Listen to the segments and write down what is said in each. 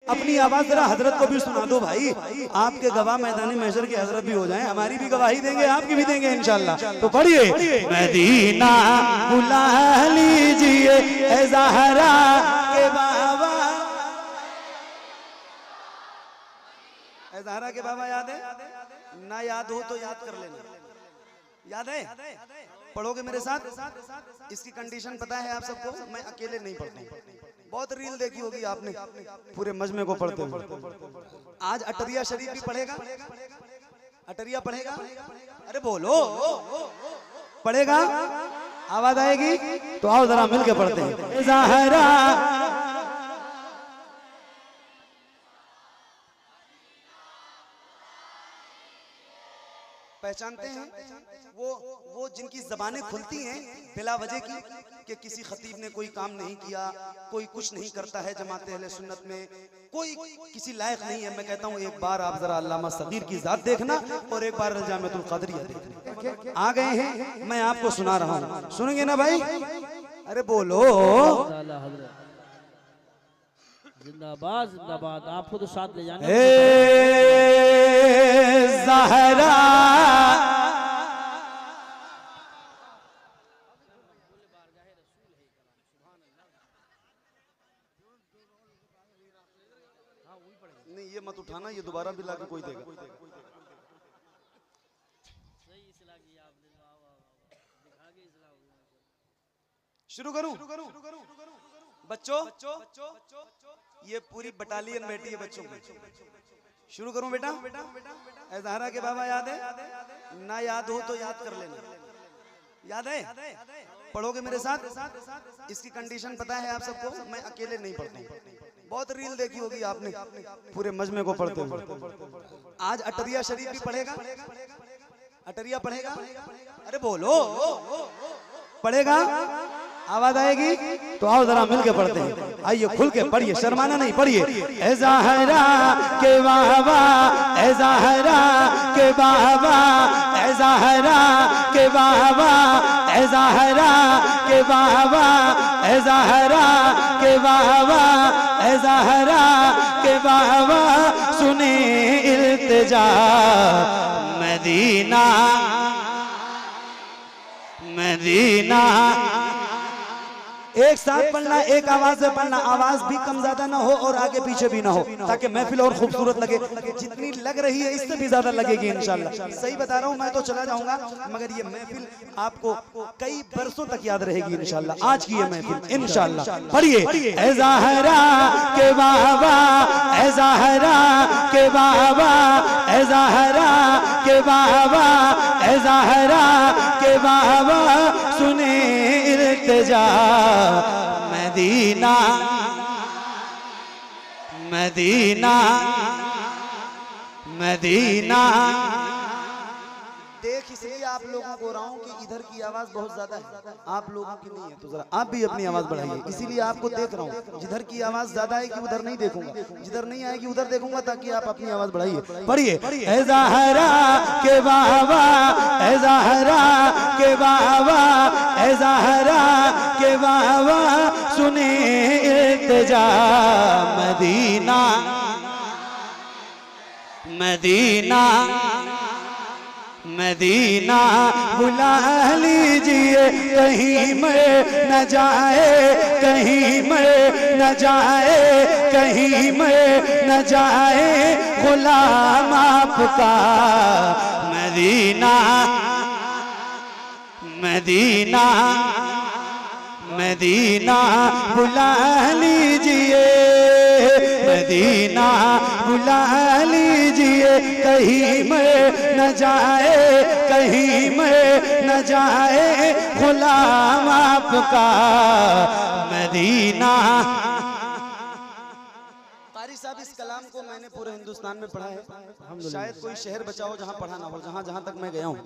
अपनी आवाज जरा हजरत को भी सुना दो भाई। आपके गवाह मैदानी महशर के हजरत भी हो जाएं, हमारी भी गवाही देंगे, आपकी भी देंगे इंशाल्लाह। तो पढ़िए, मदीना बुला लीजिए ए ज़हरा के बाबा। ए ज़हरा के बाबा याद है ना? याद हो तो याद कर लेना। याद है? पढ़ोगे मेरे साथ? इसकी कंडीशन पता है आप सबको? मैं अकेले नहीं पढ़ता, बहुत रील देखी होगी आपने पूरे मजमे को पढ़ते हुए। आज अटरिया शरीफ भी पढ़ेगा, अटरिया पढ़ेगा। अरे बोलो, पढ़ेगा? आवाज आएगी तो आओ जरा मिलके पढ़ते हैं। ज़हरा पहचानते हैं वो जिनकी जबानें खुलती हैं बिला वजह की, कि किसी खतीब ने कोई काम नहीं किया, कोई कुछ नहीं करता है जमात अहले सुन्नत में, कोई किसी लायक नहीं है। मैं कहता हूँ एक बार आप जरा अल्लामा सगीर की जात देखना और एक बार जामिअतुल क़दरिया देखना। आ गए हैं, मैं आपको सुना रहा हूँ, सुनेंगे ना भाई? अरे बोलो, जिंदाबाद जिंदाबाद। आपको तो साथ ले जाना। ज़हरा नहीं, ये मत उठाना, ये दोबारा भी लाके कोई देगा। शुरू करूं? बच्चों, ये पूरी बटालियन बैठी है बच्चों की। शुरू करूं बेटा? ए ज़हरा के बाबा याद है ना? याद हो तो याद कर लेना। याद है? पढ़ोगे मेरे साथ? इसकी कंडीशन पता है आप सबको? मैं अकेले नहीं पढ़ता, बहुत रील देखी होगी आपने पूरे मजमे को पढ़ते हुए। आज अटरिया शरीफ भी पढ़ेगा, अटरिया पढ़ेगा। अरे बोलो, पढ़ेगा? आवाज आएगी तो आओ जरा मिलके पढ़ते हैं। आइए खुल के पढ़िए, शर्माना नहीं, पढ़िए। ए ज़हरा के बाबा, ए ज़हरा के बाबा, ए ज़हरा के बाबा, ए ज़हरा के बाबा, ए ज़हरा के बाबा, ए ज़हरा के बाबा, सुने इल्तिजा मदीना मदीना। एक साथ पढ़ना, एक आवाज से पढ़ना, आवाज भी कम ज्यादा ना हो और आगे पीछे भी ना हो, ताकि महफिल और खूबसूरत लगे। जितनी लग रही है इससे भी ज्यादा लगेगी इंशाल्लाह। सही बता रहा हूँ, मैं तो चला जाऊंगा मगर ये महफिल आपको कई बरसों तक याद रहेगी इंशाल्लाह। आज की ये महफिल इंशाल्लाह। पढ़िए, ए ज़हरा के बाबा, ए ज़हरा के बाबा, ए ज़हरा के बाबा, ए ज़हरा के बाबा, सुने इल्तिजा मदीना मदीना मदीना। देख इसलिए आप लोगों को रहा हूँ कि इधर की आवाज बहुत ज्यादा है, आप लोगों की नहीं है, तो जरा आप भी अपनी आवाज बढ़ाइए। इसीलिए आपको देख रहा हूँ, जिधर की आवाज ज्यादा है कि उधर नहीं देखूंगा, जिधर नहीं आएगी उधर देखूंगा, ताकि आप अपनी आवाज बढ़ाइए। पढ़िए, ए ज़हरा के बाबा, ए ज़हरा के बाबा, ए ज़हरा के बाबा, सुने इल्तिजा मदीना मदीना मदीना। बुला लीजिए कहीं मैं न जाए, कहीं मैं न जाए, कहीं मैं न जाए, गुलाम आपका मदीना मदीना मदीना। बुला लीजिए मदीना, बुला लीजिए कहीं मैं न जाए, कहीं मैं न जाए, गुलाम आपका मदीना। कारी साहब, इस कलाम को मैंने पूरे हिंदुस्तान में पढ़ा है, शायद कोई शहर बचा हो जहां पढ़ा ना हो, जहां जहां तक मैं गया हूं।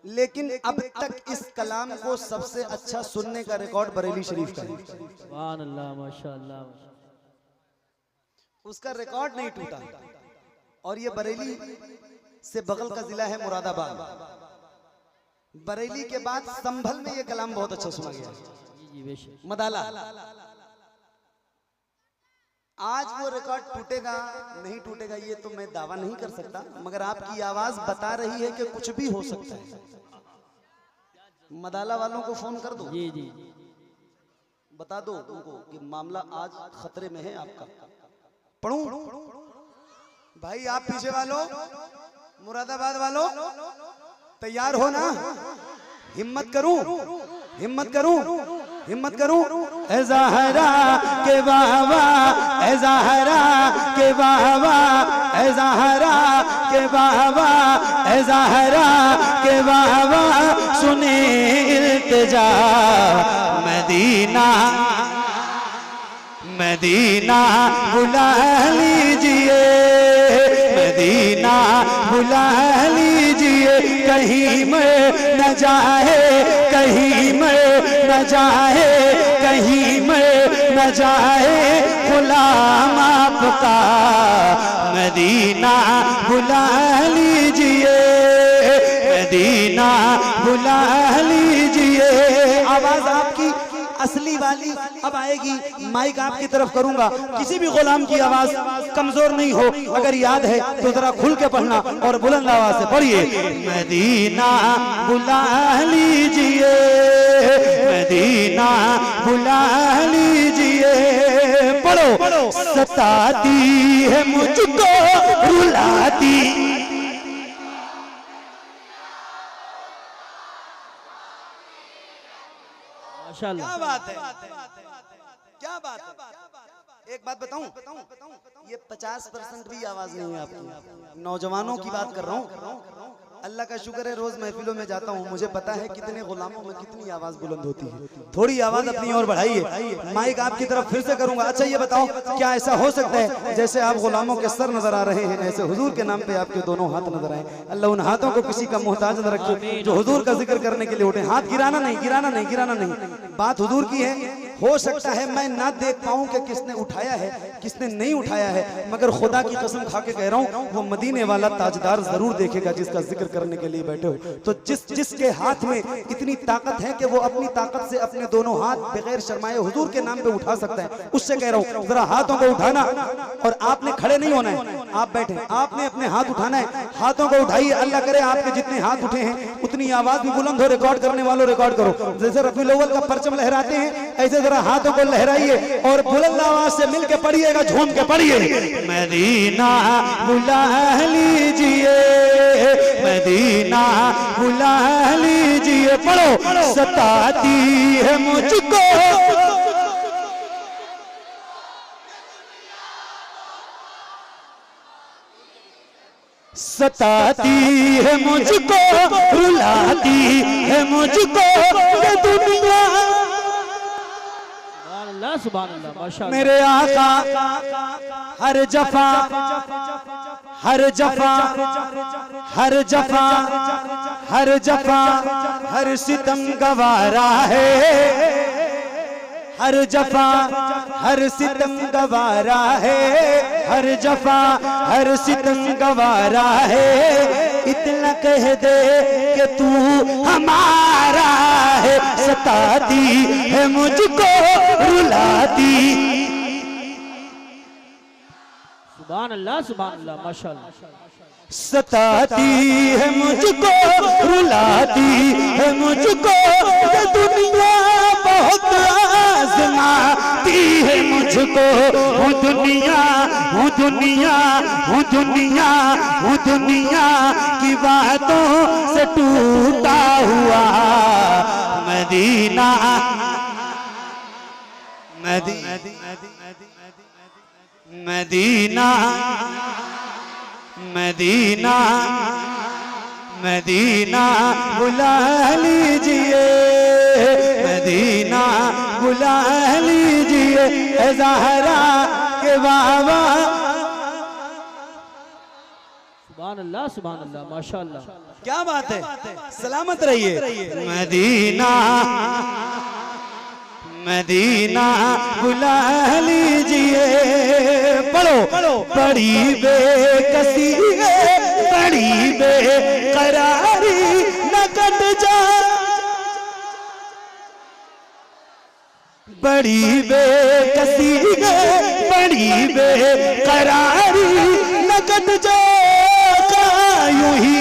लेकिन अब तक इस कलाम को सबसे अच्छा सुनने का रिकॉर्ड बरेली शरीफ का है। सुभान अल्लाह, माशाअल्लाह। उसका रिकॉर्ड नहीं टूटा। और ये बरेली से बगल का जिला है मुरादाबाद। बरेली के बाद संभल में ये कलाम बहुत अच्छा सुना गया। मदाला आज वो रिकॉर्ड टूटेगा नहीं टूटेगा ये तो मैं दावा नहीं कर सकता, मगर आपकी आवाज बता रही है कि कुछ भी हो सकता है। मदाला वालों को फोन कर दो, जी जी बता दो उनको कि मामला आज खतरे में है आपका। पढ़ूं भाई, आप पीछे वालों, मुरादाबाद वालों तैयार हो ना? हिम्मत करूं, हिम्मत करूं, हिम्मत करूं। ए ज़हरा के बाबा, ए ज़हरा के बाबा, ए ज़हरा के बाबा, ए ज़हरा के बाबा, सुने इल्तिजा। मदीना मदीना बुला लीजिए, मदीना बुला लीजिए, कहीं में न जाए, कहीं में न जाए, कहीं में न जाए गुलाम आपका। मदीना बुला लीजिए, मदीना बुला लीजिए। आवाज आपकी असली वाली अब आएगी, माइक आपकी तरफ करूंगा। किसी भी गुलाम की आवाज कमजोर नहीं हो, अगर याद है तो जरा खुल के पढ़ना और बुलंद आवाज से पढ़िए। मदीना बुला लीजिए, मदीना बुला लीजिए। पढ़ो। सताती है मुझको रुलाती, माशाल्लाह। क्या बात है, क्या बात है। एक बात बताऊं, ये 50% भी आवाज नहीं है आपकी, नौजवानों की बात कर रहा हूँ। अल्लाह का शुक्र है, रोज महफिलों में जाता हूँ, मुझे पता है कितने गुलामों में कितनी आवाज बुलंद होती है। थोड़ी आवाज अपनी ओर बढ़ाइए, माइक आपकी तरफ फिर से करूंगा। अच्छा ये बताओ, क्या ऐसा हो सकता है जैसे आप गुलामों के सर नजर आ रहे हैं, ऐसे हुजूर के नाम पे आपके दोनों हाथ नजर आए? अल्लाह उन हाथों को किसी का मोहताज न रखे जो हुजूर का जिक्र करने के लिए उठे। हाथ गिराना नहीं, गिराना नहीं, गिराना नहीं, बात हुजूर की है। हो सकता है मैं ना देख पाऊं कि किसने उठाया है किसने नहीं उठाया है, मगर खुदा की कसम खा के कह रहा हूं, वो मदीने वाला ताजदार जरूर देखेगा जिसका जिक्र करने के लिए बैठे हो। तो जिसके हाथ में इतनी ताकत है कि वो अपनी ताकत से अपने दोनों हाथ बगैर शर्माए हुजूर के नाम पे उठा सकता है, उससे कह रहा हूं जरा हाथों को उठाना। और आपने खड़े नहीं होना है, आप बैठे, आपने अपने हाथ उठाना है, हाथों को उठाइए। अल्लाह करे आपके जितने हाथ उठे हैं उतनी आवाज भी बुलंद हो। रिकॉर्ड करने वालों रिकॉर्ड करो, जैसे रफीउल अव्वल का परचम लहराते हैं ऐसे जरा हाथों को लहराइए और बुलंद आवाज से मिलके पढ़िएगा, झूम के पढ़िए। मदीना बुला लीजिए, मदीना बुला लीजिए। पढ़ो। सताती है मुझको, सताती है मुझको, रुलाती है मुझको ये दुनिया। सुभान अल्लाह, माशाअल्लाह। मेरे आका हर जफा, हर जफा, हर जफा, हर जफा, हर सितम गवारा है, हर जफा हर सितम गवारा है, हर जफा हर सितम गवारा है। इतना कह दे कि तू हमारा है, सताती है मुझको, रुलाती। सुभान अल्लाह, सुभान अल्लाह, माशाअल्लाह। सताती है मुझको, रुलाती है मुझको, ये दुनिया बहुत आजमाती है मुझको। हूँ दुनिया, हूँ दुनिया, हूँ दुनिया, हूँ दुनिया की बातों से टूटा हुआ। मदीना मदीना मदीना मदीना बुला लीजिए, मदीना बुला लीजिए। ए ज़हरा के बाबा। सुभान अल्लाह, सुभान अल्लाह, माशाअल्लाह। क्या बात है, सलामत रहिए। मदीना मदीना बुला लीजिए। पढ़ो। बड़ी बेकसी है, बड़ी बेकरारी न कट जा, बड़ी बेकसी है, बड़ी बेकरारी नकद जो यूं ही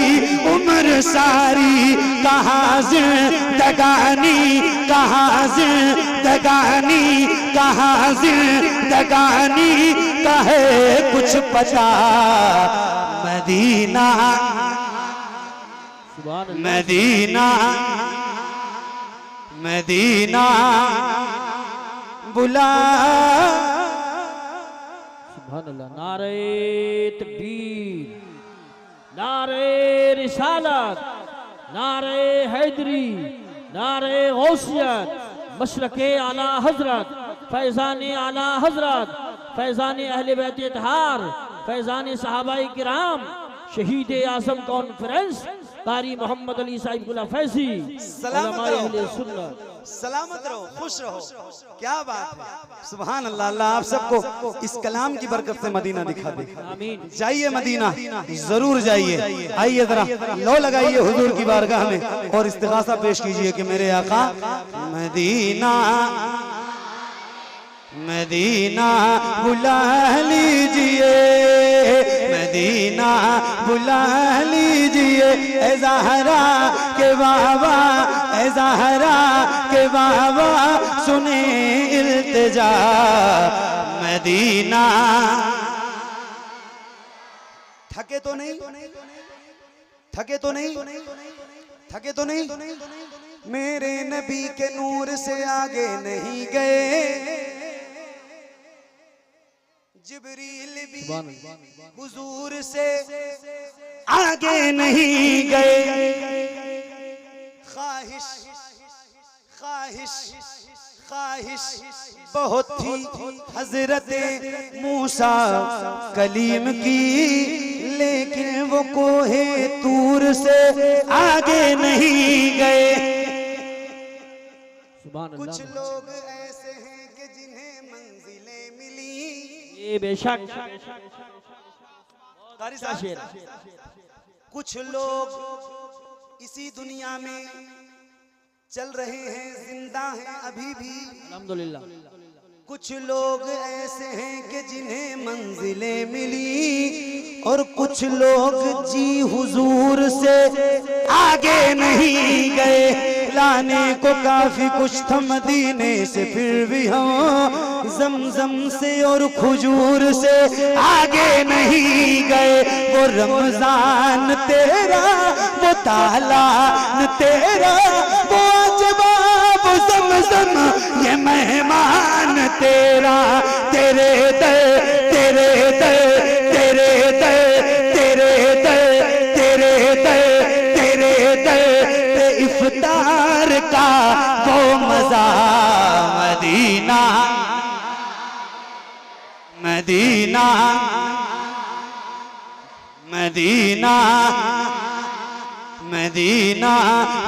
उम्र सारी, कहाँ जिंदगानी कहाँ जिंदगानी कहाँ जिंदगानी कहे कुछ पता मदीना मदीना मदीना बुला। सुभान अल्लाह। नारे तकबीर, नारे रिसालत, नारे हैदरी, नारे गौसियत, मशरके आला हजरत, फैजान आला हजरत, फैजान अहले बैत इत्हार, फैजान सहाबाए किराम, शहीद आजम कॉन्फ्रेंस कारी मोहम्मद अली साहिब फैजी, उलमाए अहले सुन्नत। सलामत रहो, खुश रहो। क्या बात है, सुभान अल्लाह। अल्लाह आप सबको इस कलाम की बरकत से मदीना दिखा दे। आमीन। जाइए मदीना, जरूर जाइए। आइए जरा लो लगाइए हुजूर की बारगाह में और इस्तिगासा पेश कीजिए कि मेरे आका मदीना मदीना बुला लीजिए, मदीना बुला लीजिए। ए ज़हरा के बाबा, ए ज़हरा के बाबा सुने इल्तिजा मदीना। थके तो नहीं, थके तो नहीं, थके तो नहीं, मेरे नबी के नूर से आगे नहीं गए, जिब्रील भी हुजूर से आगे नहीं गए। ख्वाहिश ख्वाहिश ख्वाहिश बहुत थी हजरत मूसा कलीम की, लेकिन वो कोहे तूर से आगे नहीं गए। कुछ लोग ऐसे हैं कि जिन्हें मंजिलें मिली, ये बेशक कुछ लोग इसी दुनिया में चल रहे हैं, जिंदा हैं अभी भी अल्हम्दुलिल्लाह। कुछ लोग ऐसे हैं कि जिन्हें मंजिलें मिली, और कुछ लोग जी हुजूर से आगे नहीं गए। लाने को काफी कुछ था मदीने से, फिर भी हम जमजम से और खजूर से आगे नहीं गए। वो रमजान तेरा, वो तालान तेरा, वो अजवाब ज़मज़म ये मेहमान तेरा। तेरे दर तेरे दर तेरे दर तेरे दर तेरे दर तेरे दर पे इफ्तार का वो मजा मदीना मदीना मदीना मदीना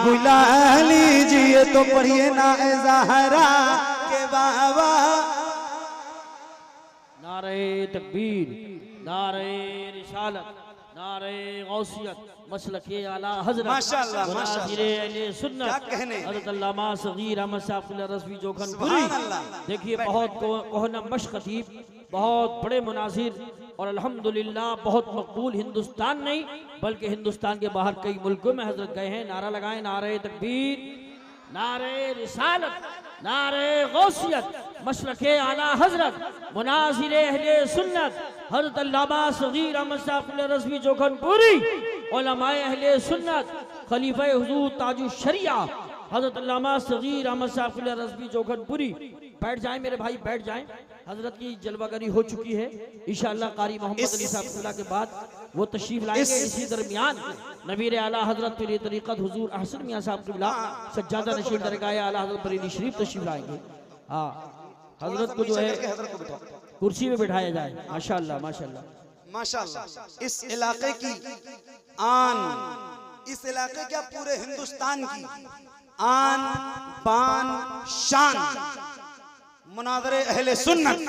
बुला लीजिए। तो पढ़िए ना ए ज़हरा के बाबा। नारे तकबीर, नारे रिसालत, नारे गौसियत, मसलके आला हजरत, माशाअल्लाह, मुनाज़िरे अहले सुन्नत, क्या कहने। हज़रत अल्लामा सगीर अहमद साहब रज़वी जोखनपुरी। सुभान अल्लाह। देखिए बहुत कोहना मश खतीब, बहुत बड़े मुनाजिर, और अल्हम्दुलिल्लाह बहुत मकबूल हिंदुस्तान नहीं बल्कि हिंदुस्तान के बाहर कई मुल्कों में हजरत गए हैं। नारा लगाएं, नारे तकबीर, नारे रिसालत, नारे गौसियत, मशरके आला हजरत, मुनाजिरे अहले सुन्नत, हज़रत अल्लामा सगीर अहमद साहब रज़वी जोखनपुरी, उलमाए अहले सुन्नत, खलीफा हुजूर ताजुश शरिया हज़रत अल्लामा सगीर अहमद साहब रज़वी जोखनपुरी। बैठ जाएं मेरे भाई, बैठ जाएं। हजरत की जलवागरी हो चुकी है। इंशाअल्लाह कारी मोहम्मद अली साहब के बाद वो तशरीफ लाएंगे। इसी दरमियान नबीर आला हजरत पीर तरीक़त हुजूर अहसन मियां साहब क़िबला सज्जादा नशीर दरगाह आला हजरत बरेली शरीफ तशरीफ लाएंगे। हाँ, हजरत को जो है कुर्सी में बिठाया जाए। माशाअल्लाह माशाअल्लाह माशाअल्लाह। इस इलाके की आन, इस इलाके क्या पूरे हिंदुस्तान की आन बान शान मुनाज़रे अहले सुन्नत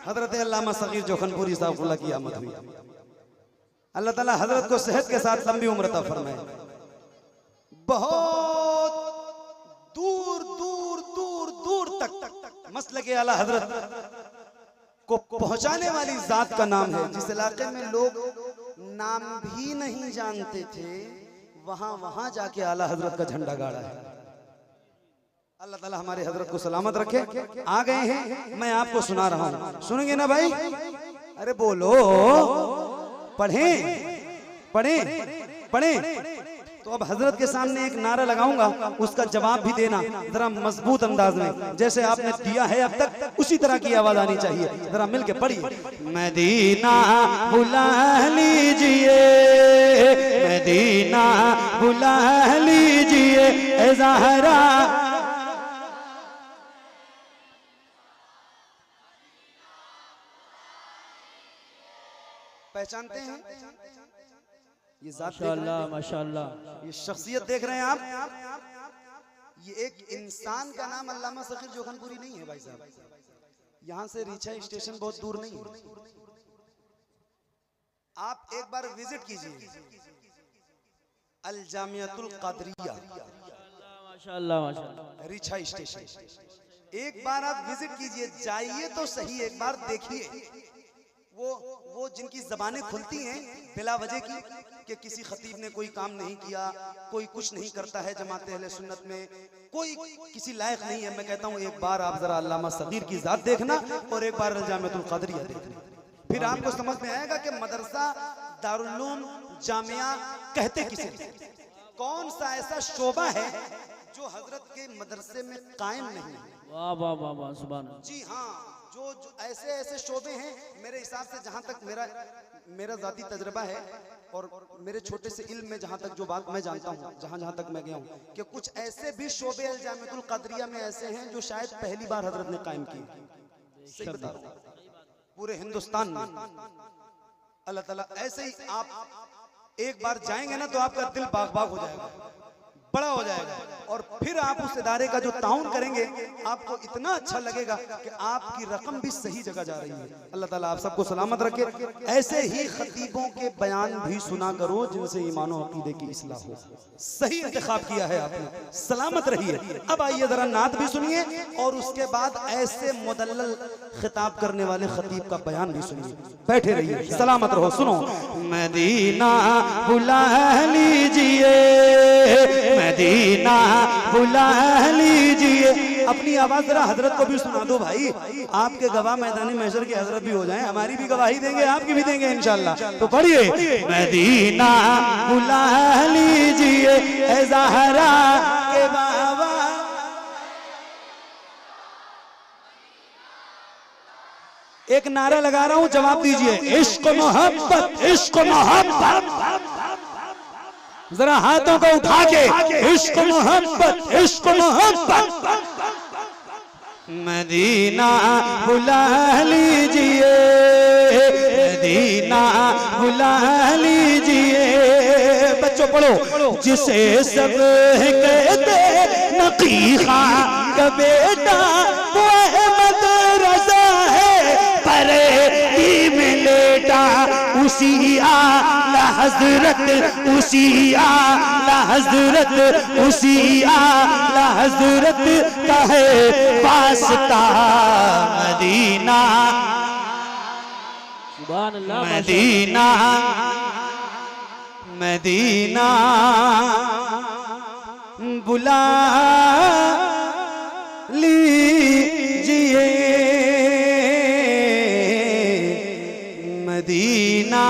हजरत अल्लामा सगीर जोखनपुरी साहब की आमद हुई। अल्लाह ताला हजरत को सेहत के साथ लंबी उम्र अता फरमाए। बहुत दूर दूर दूर दूर तक मसलके आला हजरत को पहुंचाने वाली जात का नाम है। जिस इलाके में लोग नाम भी नहीं जानते थे, वहां जाके आला हजरत का झंडा गाड़ा है। अल्लाह ताला हमारे हजरत को सलामत रखे। आ गए हैं, मैं आपको सुना रहा हूं, सुनेंगे ना भाई? अरे बोलो, पढ़ें पढ़ें पढ़ें। तो अब हजरत के सामने एक नारा लगाऊंगा, उसका जवाब भी देना जरा मजबूत अंदाज में, जैसे आपने दिया है अब तक उसी तरह की आवाज आनी चाहिए। जरा मिलके पढ़िए। मदीना बुला लीजिए, मदीना बुला लीजिए ए ज़हरा। पहचानते हैं ये जात? माशाअल्लाह माशाअल्लाह। ये शख्सियत देख रहे हैं आप? ये एक इंसान का नाम अल्लामा ज़कीर जोखनपुरी नहीं है भाई साहब। यहाँ से रीछा स्टेशन बहुत दूर नहीं है। आप एक बार विजिट कीजिए अल जामियातुल कादरिया, माशाअल्लाह माशाअल्लाह, रीछा स्टेशन। एक बार आप विजिट कीजिए, जाइए तो सही, एक बार देखिए। वो जिनकी जबानें खुलती हैं बिला वजह की कि किसी खतीब ने कोई काम नहीं किया, कोई कुछ नहीं करता है जमात अहले सुन्नत में, कोई किसी लायक नहीं है। मैं कहता हूँ एक बार आप जरा अल्लामा ज़कीर की जात देखना और एक बार जामियातुल कादरिया देखना, फिर आपको समझ में आएगा कि मदरसा दारुल उलूम जामिया कहते किसे, कौन सा ऐसा शोबा है जो हजरत के मदरसे में कायम नहीं है। वाह वाह वाह वाह, सुभान। जी हाँ, जो ऐसे ऐसे शोबे हैं, मेरे हिसाब से जहाँ तक मेरा जाती तजर्बा है और मेरे छोटे से इल्म में जहाँ तक जो बात मैं जानता हूँ, जहाँ तक मैं गया हूँ, कि कुछ ऐसे भी शोबे अल जामियातुल कादरिया में ऐसे हैं जो शायद पहली बार हजरत ने कायम किए। सही बता रहा हूँ, पूरे हिंदुस्तान में। अल्लाह ताला ऐसे ही आप एक बार जाएंगे ना तो आपका दिल बाग बाग हो जाएगा, बड़ा हो जाएगा, और फिर आप उस इदारे का जो ताउन करेंगे आपको इतना अच्छा लगेगा कि आपकी रकम भी सही जगह जा रही है। अल्लाह ताला आप सबको सलामत रखे। ऐसे ही खतीबों के बयान भी सुना करो जिनसे ईमान और अकीदे की इस्लाह हो। सही इंतखाब किया है आपने, सलामत रहिए। अब आइए जरा नात भी सुनिए और उसके बाद ऐसे मुदल्लल खिताब करने वाले खतीब का बयान भी सुनिए। बैठे रहिए, सलामत रहो। सुनो। मदीना बुला लीजिए, मदीना बुला लीजिए। अपनी आवाज जरा हजरत को भी सुना दो भाई, आपके गवाह मैदानी महशर के हजरत भी हो जाएं, हमारी भी गवाही देंगे, आपकी भी देंगे इंशाअल्लाह। तो पढ़िए। मदीना बुला लीजिए ए ज़हरा के बाबा। एक नारा लगा रहा हूं, जवाब दीजिए। इश्क मोहब्बत, इश्क मोहब्बत। जरा हाथों को उठा के इश्क मोहब्बत, इश्क मोहब्बत। मदीना बुला लीजिए, मदीना बुला लीजिए। बच्चों पढ़ो। जिसे सब कहते नकीहा का बेटा वो अहमद रज़ा है, परे में लेटा उसी आला हजरत, उसी आला हजरत, उसी आला हजरत का है वास्ता। मदीना सुभान अल्लाह, मदीना मदीना बुला लीजिए, मदीना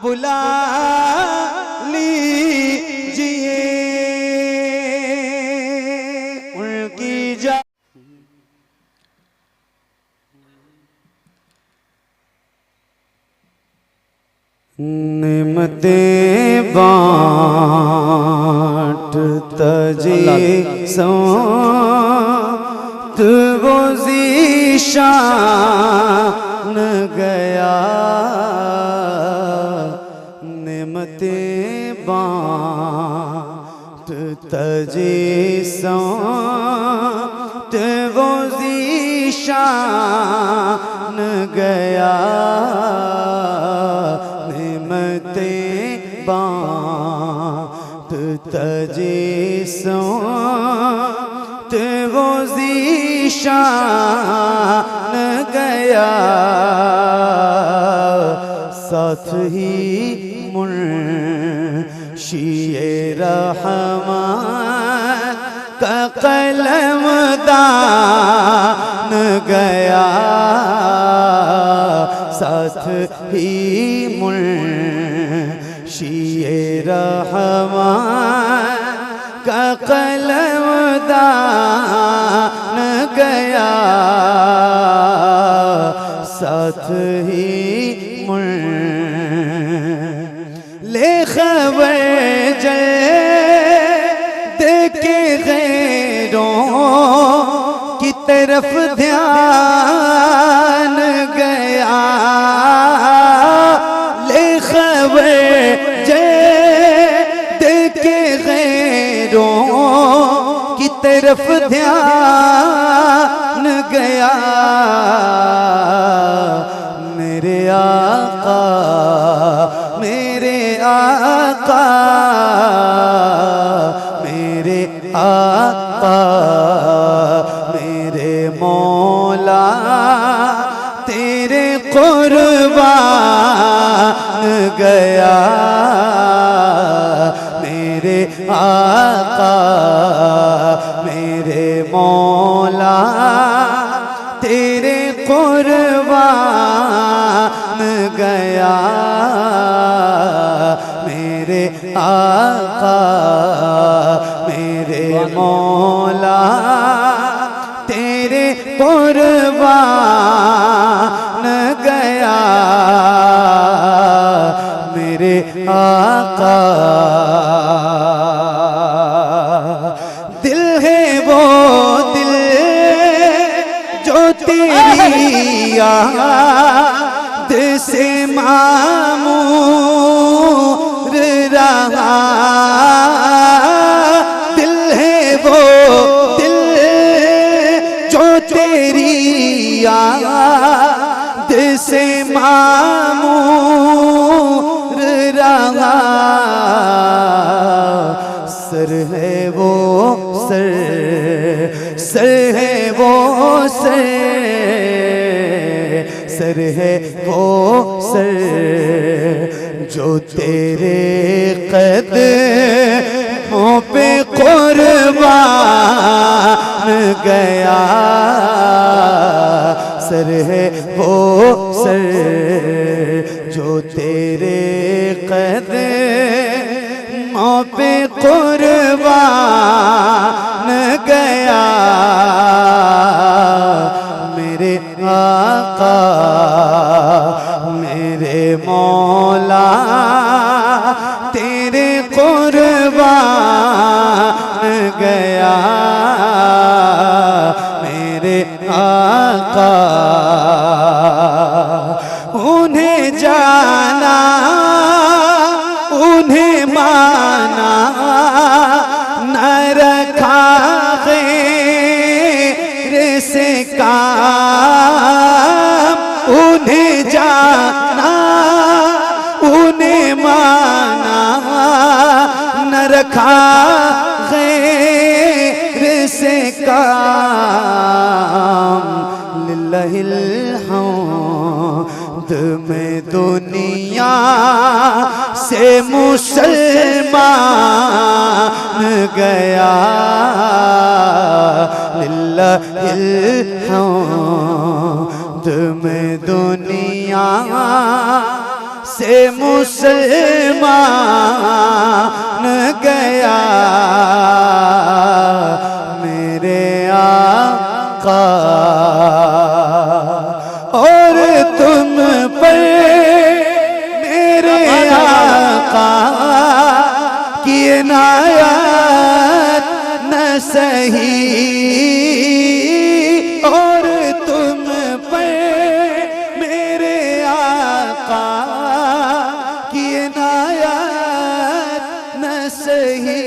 बुला लीजिए। उनकी जा निमतें बांटता जी संत वो ज़ीशान गया, निमतें बांटता जी संत वो ज़ीशान गया, तजीसों वो ज़ीशान गया साथ ही मुंशिए रहमान का कलम दान गया साथ ही मुंशिए रहमान का कलम दान गया साथ ही ले खबर देखे गैरों की तरफ ध्यान गया ले खबर देखे गैरों की तरफ ध्यान गया मेरे आका मेरे आका मेरे आका मेरे मौला तेरे कुर्बान गया मेरे आका मेरे मौला तेरे कुर्बान गया मेरे आका मेरे मौला तेरे कुर्बान गया मेरे आका दिल है वो दिल जो तेरी याद से मामूर रहा दिल है वो दिल जो तेरी याद से मामूर रहा सर है वो सर सर है वो सर है वो सर जो तेरे कदमों पे कुर्बान गया सर है वो सर जो तेरे कदमों पे कुर्बान गया मेरे आका मेरे मौला तेरे कुर्बान गया मेरे आका उन्हें जाना उन्हें माना न रखा गैर से काम उन्हें जाना उन्हें माना न रखा गैर से काम लिल्लाहिल हम्द में दुनिया से मुसलमान गया लिल्लाहिल हम्द में दुनिया से मुसलमान गया मेरे आका और तुम पर मेरे आका की इनायत न सही और तुम पर मेरे आका की इनायत न सही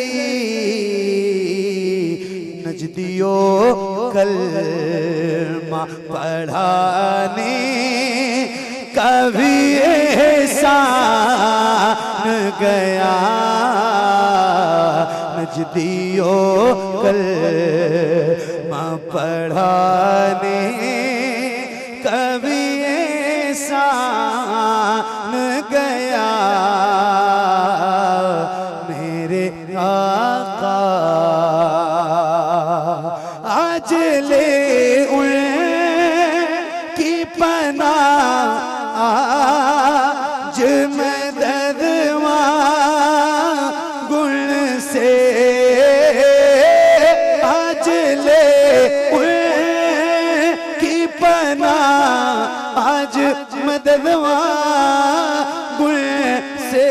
नजदियों कलमा पढ़ाने कभी एहसान गया नजदियों कलमा पढ़ाने कभी शान गया मेरे आका आज ले उनकी पना आज मदद गुण से आज ले उनकी पना आज मदद गुण से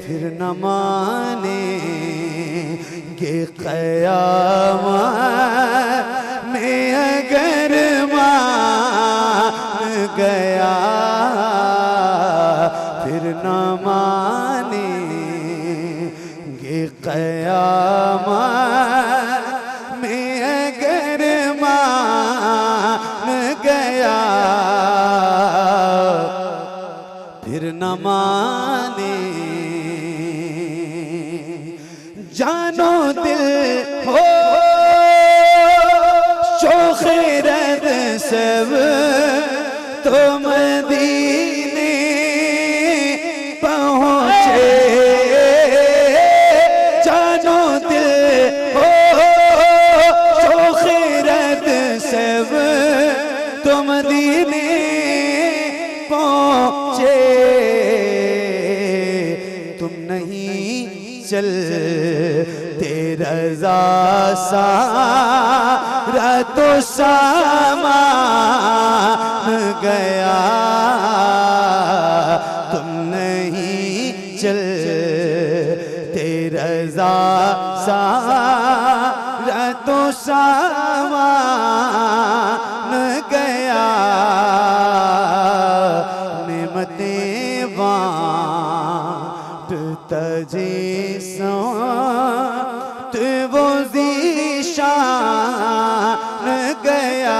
फिर न मानेंगे क़यामत में अगर मान गया फिर न मानेंगे क़यामत में अगर मान गया फिर न माने जानो दिल हो शोखरद सब तो मदीने पहुँचे जानो दिल हो शोखरद सब तो मदीने पहुँचे तुम नहीं चल रज़ा सारा तो सामान गया तुम नहीं चल रज़ा सारा तो सामान गया नेमतें बाँट तजे वो ज़ीशान गया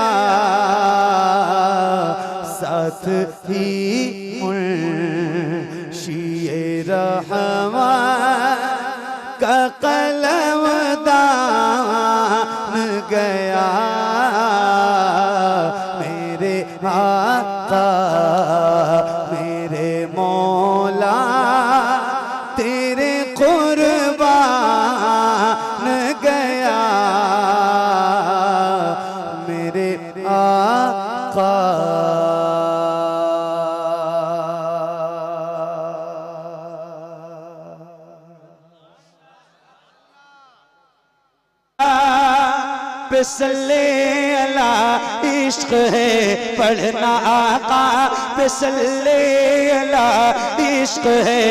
साथ ही मुंशिए रहमान का कलम दान गया मेरे आका मेरे मौला तेरे कुर्बान गया मेरे आका पे सल्ले अला इश्क है पढ़ना आका पे सल्ले अला इश्क है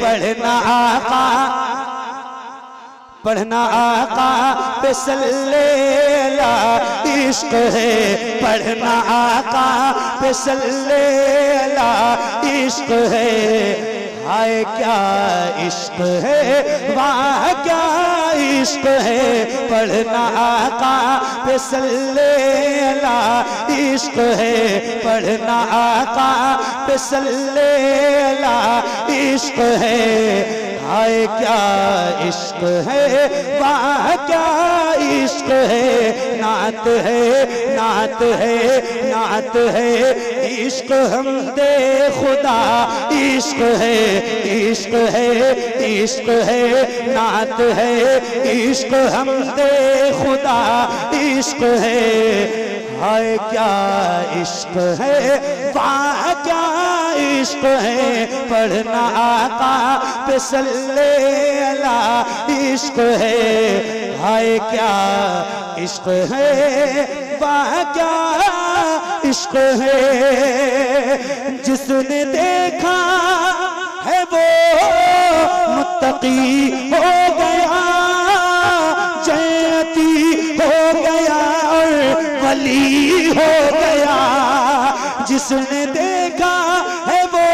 पढ़ना आका पढ़ना आका पे सल्ले अला इश्क है पढ़ना आका पे सल्ले अला इश्क है हाय क्या इश्क है वाह क्या इश्क है पढ़ना आका पे सल्ले अला इश्क है पढ़ना आका पे सल्ले अला इश्क है हाय क्या इश्क है वाह क्या इश्क है नात है नात है नात है इश्क हमदे खुदा इश्क है इश्क है इश्क है नात है इश्क हमदे खुदा इश्क है हाय क्या इश्क है वाह क्या इश्क है पढ़ना आका पे सल्ले अला इश्क है हाय क्या इश्क है वाह क्या इश्क है जिसने देखा है वो मुत्तकी हो गया जन्नती हो गया और वली हो गया जिसने देखा है वो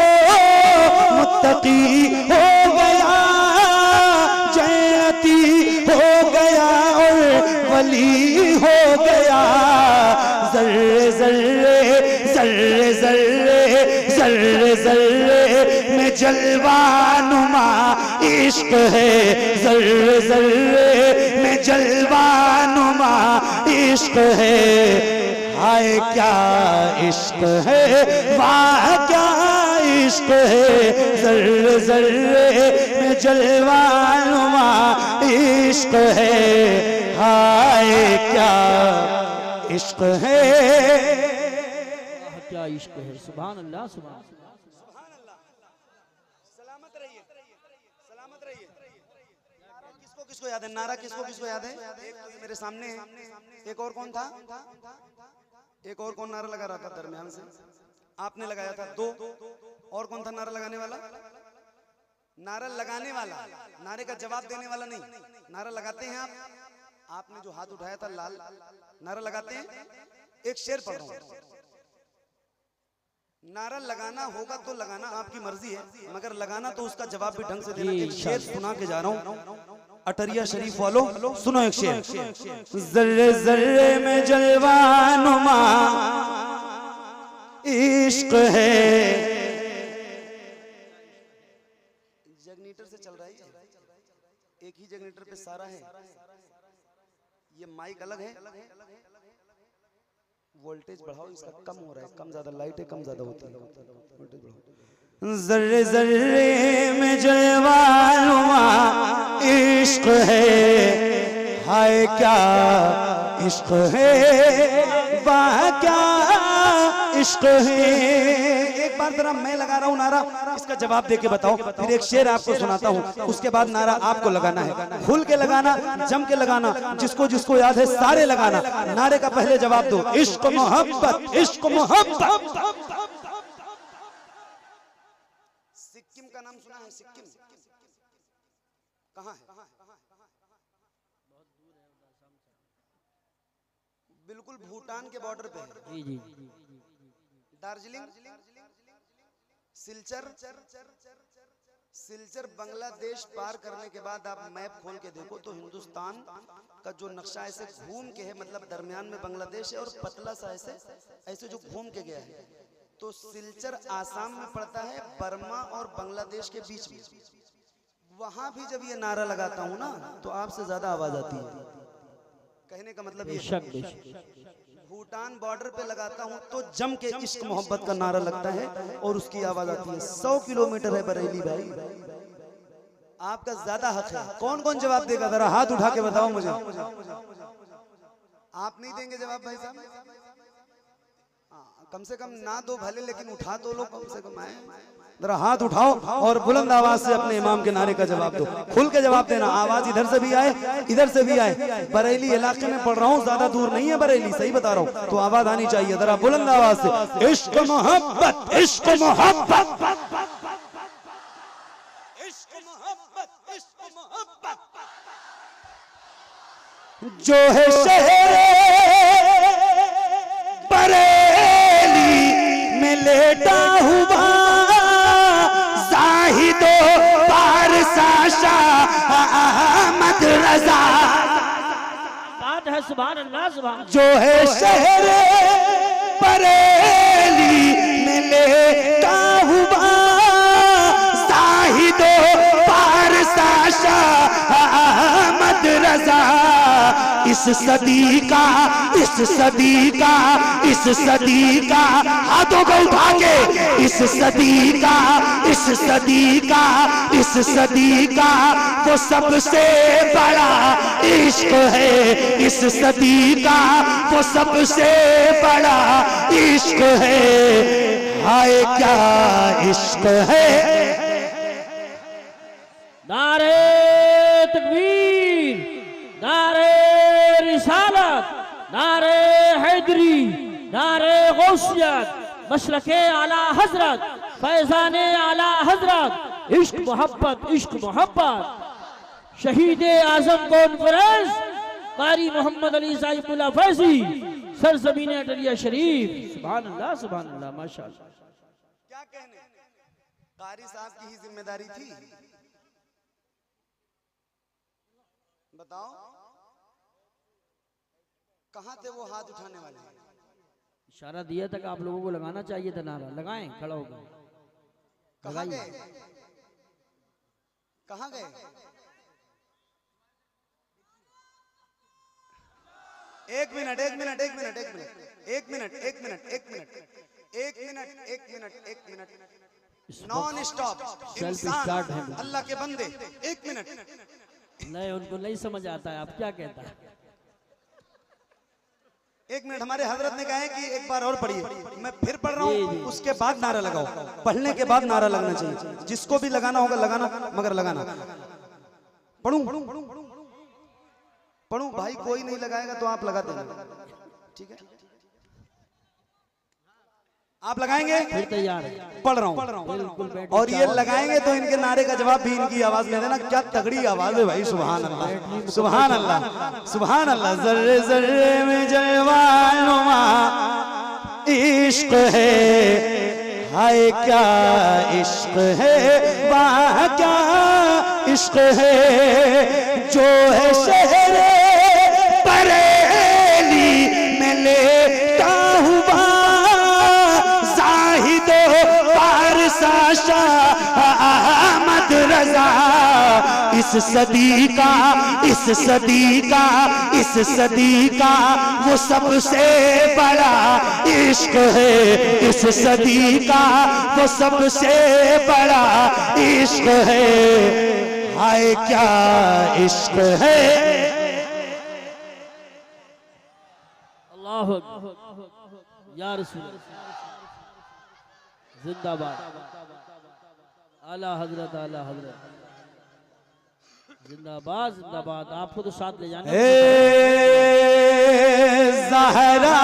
मुत्तकी हो गया जन्नती हो गया और वली हो गया जर्रे जर्रे जर्रे जर्रे जर्रे जर्रे में जलवा नुमा इश्क है जर्रे जर्रे में जलवा नुमा इश्क है हाय क्या इश्क है, वाह क्या इश्क है, जर्रे जर्रे में जलवा नुमा इश्क है, हाय क्या इश्क है, क्या इश्क है। सुभान अल्लाह, सुभान अल्लाह। सलामत रहिए, सलामत रहिए। किसको किसको याद है नारा, किसको किसको याद है? एक तो ये मेरे सामने है, एक और कौन था? एक और कौन नारा लगा रहा था दरमियान से? आपने लगाया था। दो और कौन था नारा लगाने वाला? नारा लगाने वाला, नारे का जवाब देने वाला नहीं। नारा लगाते हैं आप, आपने जो हाथ उठाया था लाल, नारा लगाते हैं। एक शेर पढ़ रहा हूं, नारा लगाना होगा तो लगाना, आपकी मर्जी है, मगर लगाना तो उसका जवाब भी ढंग से देना। एक शेर सुना के जा रहा हूं, अटरिया शरीफ वालों सुनो एक शेर। जर्रे जर्रे में जलवा नुमा इश्क है। जगनीटर से चल रहा है, एक ही जगनीटर पे सारा है। ये माइक अलग है, वोल्टेज बढ़ाओ, इसका कम हो रहा है, कम ज्यादा लाइट है, कम ज्यादा होती है, वोल्टेज बढ़ाओ। जर्रे जर्रे में जलवा नुमा इश्क है, हाय क्या इश्क है, वाह क्या इश्क है। एक बार जरा मैं लगा रहा हूं नारा, इसका जवाब देके बताओ, फिर एक शेर आपको सुनाता हूं, उसके बाद नारा आपको लगाना है। खुल के लगाना, जम के लगाना, जिसको जिसको याद है सारे लगाना। नारे का पहले जवाब दो, इश्क मोहब्बत, इश्क मोहब्बत। सिक्किम का नाम सुना है? सिक्किम कहाँ है? बिल्कुल भूटान के बॉर्डर पे है। जी जी। दार्जिलिंग, सिलचर, सिलचर बांग्लादेश पार करने के बाद आप मैप खोल के देखो तो हिंदुस्तान का जो नक्शा ऐसे घूम के है, मतलब दरमियान में बांग्लादेश है और पतला सा ऐसे ऐसे जो घूम के गया है, तो सिलचर आसाम में पड़ता है, बर्मा और बांग्लादेश के बीच में। वहां भी जब ये नारा लगाता हूं ना तो आपसे ज्यादा आवाज आती है। कहने का मतलब ये बेशक बेशक। भूटान बॉर्डर पे लगाता हूं तो जम के इश्क मोहब्बत का नारा लगता है और उसकी आवाज आती है। 100 किलोमीटर है बरेली भाई, आपका ज्यादा हक है। कौन कौन जवाब देगा, जरा हाथ उठा के बताओ मुझे। आप नहीं देंगे जवाब भाई साहब? कम से कम ना दो भले, लेकिन उठा तो लो कम से कम। आए जरा हाथ उठाओ और बुलंद आवाज से अपने इमाम के नारे का जवाब दो। खुल के जवाब देना, आवाज इधर से भी आए इधर से भी आए। बरेली इलाके में पढ़ रहा हूँ, ज्यादा दूर नहीं है बरेली, सही बता रहा हूँ, तो आवाज आनी चाहिए। जरा बुलंद आवाज से, इश्क मोहब्बत, इश्क मोहब्बत, इश्क मोहब्बत, इश्क मोहब्बत। जो है शहर बरेली में लेटा हुआ जाहिदो पारसा शाह अहमद रजा। बात है सुभान अल्लाह, सुभान। जो है शहर बरेली में लेटा हुआ जाहिदो पारसा शाह अहमद रजा। इस सदी का, इस सदी का, इस सदी का, हाथों को उठा के, इस सदी का, इस सदी का, इस सदी का वो सबसे बड़ा इश्क है। इस सदी का वो सबसे बड़ा इश्क है। हाय क्या इश्क है। नारे तकबीर, नारे रिसालत, नारे हैदरी, नारे गौसियत, मशरके आला हजरत, फैजाने आला हजरत। इश्क मोहब्बत, इश्क मोहब्बत। शहीद आजम कॉन्फ्रेंस कारी मोहम्मद अली साहिबुल्लाह फैजी, सरजमीन अटरिया शरीफ। सुभान अल्लाह, सुभान अल्लाह, माशाअल्लाह। क्या कहने, कारी साहब की ही जिम्मेदारी थी। बताओ कहां थे वो हाथ उठाने वाले? इशारा दिया था कि आप लोगों को लगाना चाहिए था नारा, लगाएं खड़ा होकर। कहां गए? कहां गए? एक मिनट एक मिनट एक मिनट एक मिनट एक मिनट एक मिनट एक मिनट एक मिनट एक मिनट एक मिनट नॉन स्टॉप स्टार्ट है। अल्लाह के बंदे एक मिनट नहीं, उनको नहीं समझ आता है आप क्या कहता है। एक मिनट। हमारे हजरत ने कहा है कि एक बार और पढ़िए, मैं फिर पढ़ रहा हूँ, उसके बाद नारा लगाओ। पढ़ने के बाद नारा लगना चाहिए, जिसको भी लगाना होगा लगाना, मगर लगाना। पढ़ूं पढ़ूं भाई, कोई नहीं लगाएगा तो आप लगा देना, ठीक है? आप लगाएंगे? फिर तैयार है। पढ़ रहा हूँ। बिल्कुल बैठ और ये लगाएंगे तो इनके नारे का जवाब भी इनकी आवाज में देना। क्या तगड़ी आवाज है भाई, सुभान अल्लाह सुभान अल्लाह सुभान अल्लाह। जर्रे जर्रे में जलवानुमा इश्क है, हाय क्या इश्क है, वाह क्या इश्क है, जो है शहर बरेली में लेटा हुआ जाहिदो पारसा शाह अहमद रजा। इस सदी का इस सदी का इस सदी का वो सबसे बड़ा इश्क है, इस सदी का वो सबसे बड़ा इश्क है, हाय क्या इश्क है। अल्लाह या रसूल जिंदाबाद। आला हजरत आला हजरत जिंदाबाद जिंदाबाद। आपको तो साथ ले जाना। ज़हरा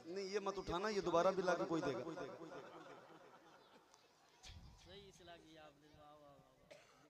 नहीं, ये मत उठाना, ये दोबारा भी लाके कोई देगा।